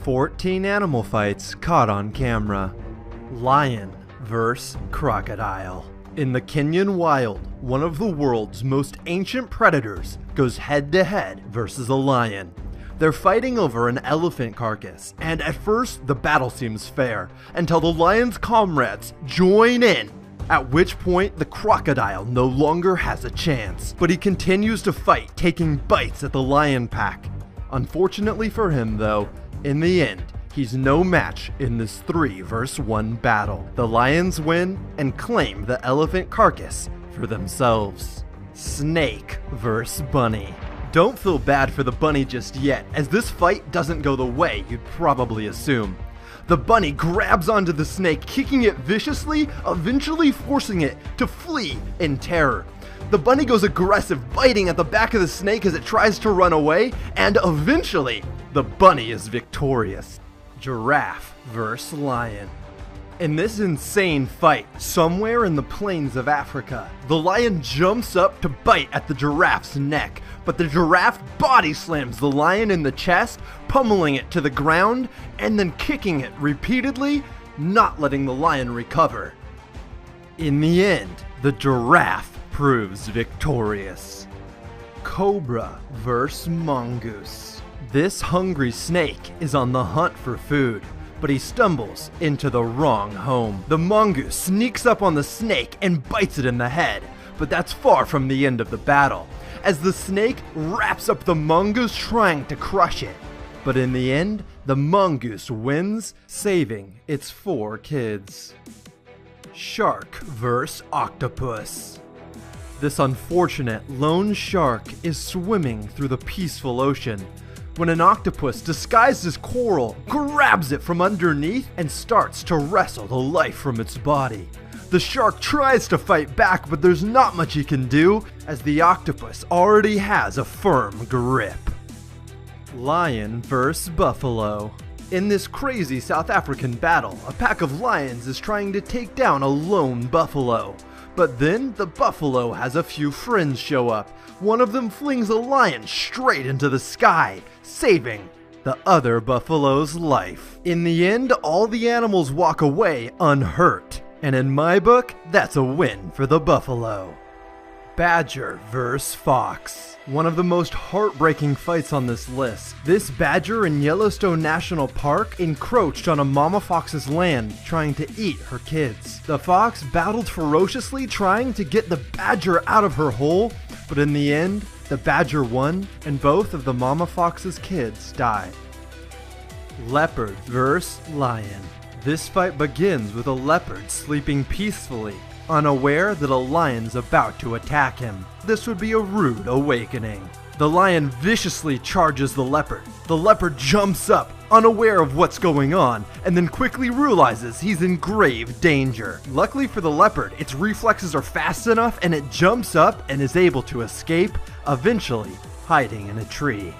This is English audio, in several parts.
14 animal fights caught on camera. Lion vs. crocodile. In the Kenyan wild, one of the world's most ancient predators goes head-to-head versus a lion. They're fighting over an elephant carcass, and at first the battle seems fair, until the lion's comrades join in, at which point the crocodile no longer has a chance. But he continues to fight, taking bites at the lion pack. Unfortunately for him though, in the end, he's no match in this 3 vs 1 battle. The lions win and claim the elephant carcass for themselves. Snake vs bunny. Don't feel bad for the bunny just yet, as this fight doesn't go the way you'd probably assume. The bunny grabs onto the snake, kicking it viciously, eventually forcing it to flee in terror. The bunny goes aggressive, biting at the back of the snake as it tries to run away, and eventually, the bunny is victorious. Giraffe vs. lion. In this insane fight, somewhere in the plains of Africa, the lion jumps up to bite at the giraffe's neck, but the giraffe body slams the lion in the chest, pummeling it to the ground, and then kicking it repeatedly, not letting the lion recover. In the end, the giraffe proves victorious. Cobra vs. mongoose. This hungry snake is on the hunt for food, but he stumbles into the wrong home. The mongoose sneaks up on the snake and bites it in the head, but that's far from the end of the battle, as the snake wraps up the mongoose trying to crush it. But in the end, the mongoose wins, saving its 4 kids. Shark vs. octopus. This unfortunate lone shark is swimming through the peaceful ocean when an octopus disguised as coral grabs it from underneath and starts to wrestle the life from its body. The shark tries to fight back, but there's not much he can do, as the octopus already has a firm grip. Lion vs. buffalo. In this crazy South African battle, a pack of lions is trying to take down a lone buffalo. But then the buffalo has a few friends show up. One of them flings a lion straight into the sky, saving the other buffalo's life. In the end, all the animals walk away unhurt, and in my book, that's a win for the buffalo. Badger vs. fox. One of the most heartbreaking fights on this list. This badger in Yellowstone National Park encroached on a mama fox's land, trying to eat her kids. The fox battled ferociously, trying to get the badger out of her hole, but in the end, the badger won, and both of the mama fox's kids died. Leopard vs. lion. This fight begins with a leopard sleeping peacefully, unaware that a lion's about to attack him. This would be a rude awakening. The lion viciously charges the leopard. The leopard jumps up, unaware of what's going on, and then quickly realizes he's in grave danger. Luckily for the leopard, its reflexes are fast enough and it jumps up and is able to escape, eventually hiding in a tree.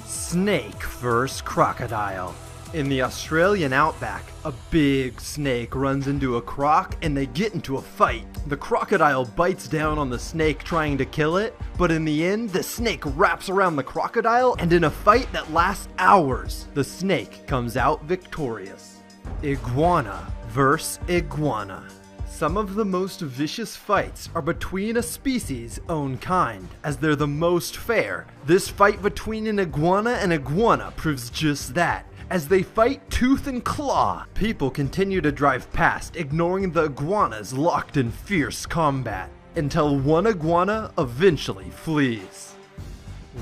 Snake vs. crocodile. In the Australian outback, a big snake runs into a croc and they get into a fight. The crocodile bites down on the snake trying to kill it, but in the end, the snake wraps around the crocodile, and in a fight that lasts hours, the snake comes out victorious. Iguana vs. iguana. Some of the most vicious fights are between a species' own kind, as they're the most fair. This fight between an iguana and iguana proves just that. As they fight tooth and claw, people continue to drive past, ignoring the iguanas locked in fierce combat, until one iguana eventually flees.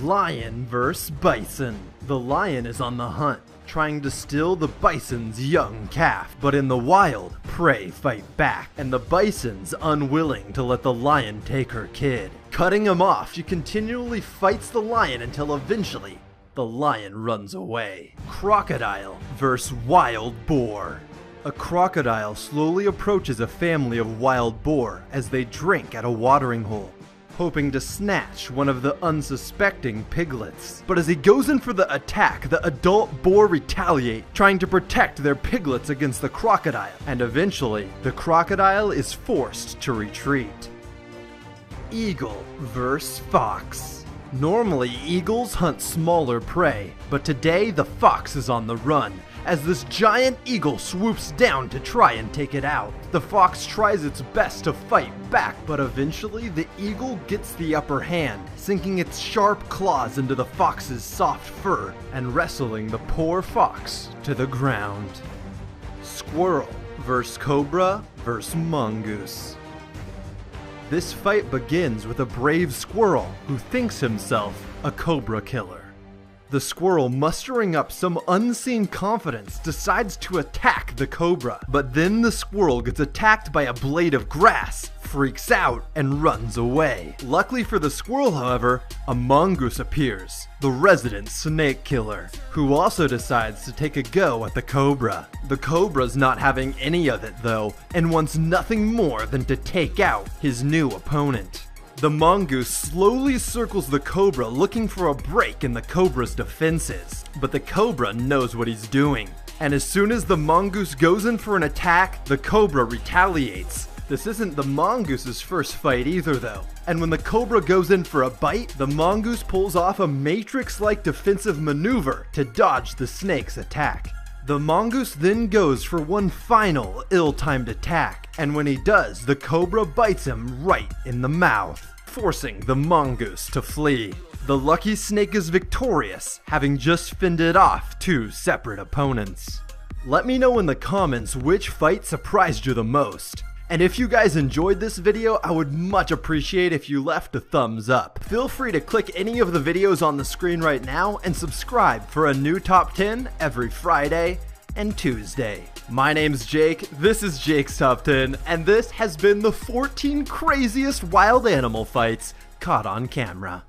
Lion vs. bison. The lion is on the hunt, trying to steal the bison's young calf, but in the wild, prey fight back, and the bison's unwilling to let the lion take her kid. Cutting him off, she continually fights the lion until eventually, the lion runs away. Crocodile vs. wild boar. A crocodile slowly approaches a family of wild boar as they drink at a watering hole, hoping to snatch one of the unsuspecting piglets. But as he goes in for the attack, the adult boar retaliate, trying to protect their piglets against the crocodile, and eventually, the crocodile is forced to retreat. Eagle vs. fox. Normally, eagles hunt smaller prey, but today the fox is on the run, as this giant eagle swoops down to try and take it out. The fox tries its best to fight back, but eventually the eagle gets the upper hand, sinking its sharp claws into the fox's soft fur and wrestling the poor fox to the ground. Squirrel vs. Cobra vs. Mongoose. This fight begins with a brave squirrel who thinks himself a cobra killer. The squirrel, mustering up some unseen confidence, decides to attack the cobra, but then the squirrel gets attacked by a blade of grass, freaks out, and runs away. Luckily for the squirrel, however, a mongoose appears, the resident snake killer, who also decides to take a go at the cobra. The cobra's not having any of it though, and wants nothing more than to take out his new opponent. The mongoose slowly circles the cobra, looking for a break in the cobra's defenses, but the cobra knows what he's doing, and as soon as the mongoose goes in for an attack, the cobra retaliates. This isn't the mongoose's first fight either though, and when the cobra goes in for a bite, the mongoose pulls off a Matrix-like defensive maneuver to dodge the snake's attack. The mongoose then goes for one final ill-timed attack, and when he does, the cobra bites him right in the mouth, forcing the mongoose to flee. The lucky snake is victorious, having just fended off two separate opponents. Let me know in the comments which fight surprised you the most. And if you guys enjoyed this video, I would much appreciate if you left a thumbs up. Feel free to click any of the videos on the screen right now and subscribe for a new top 10 every Friday and Tuesday. My name's Jake, this is Jake's Top 10, and this has been the 14 craziest wild animal fights caught on camera.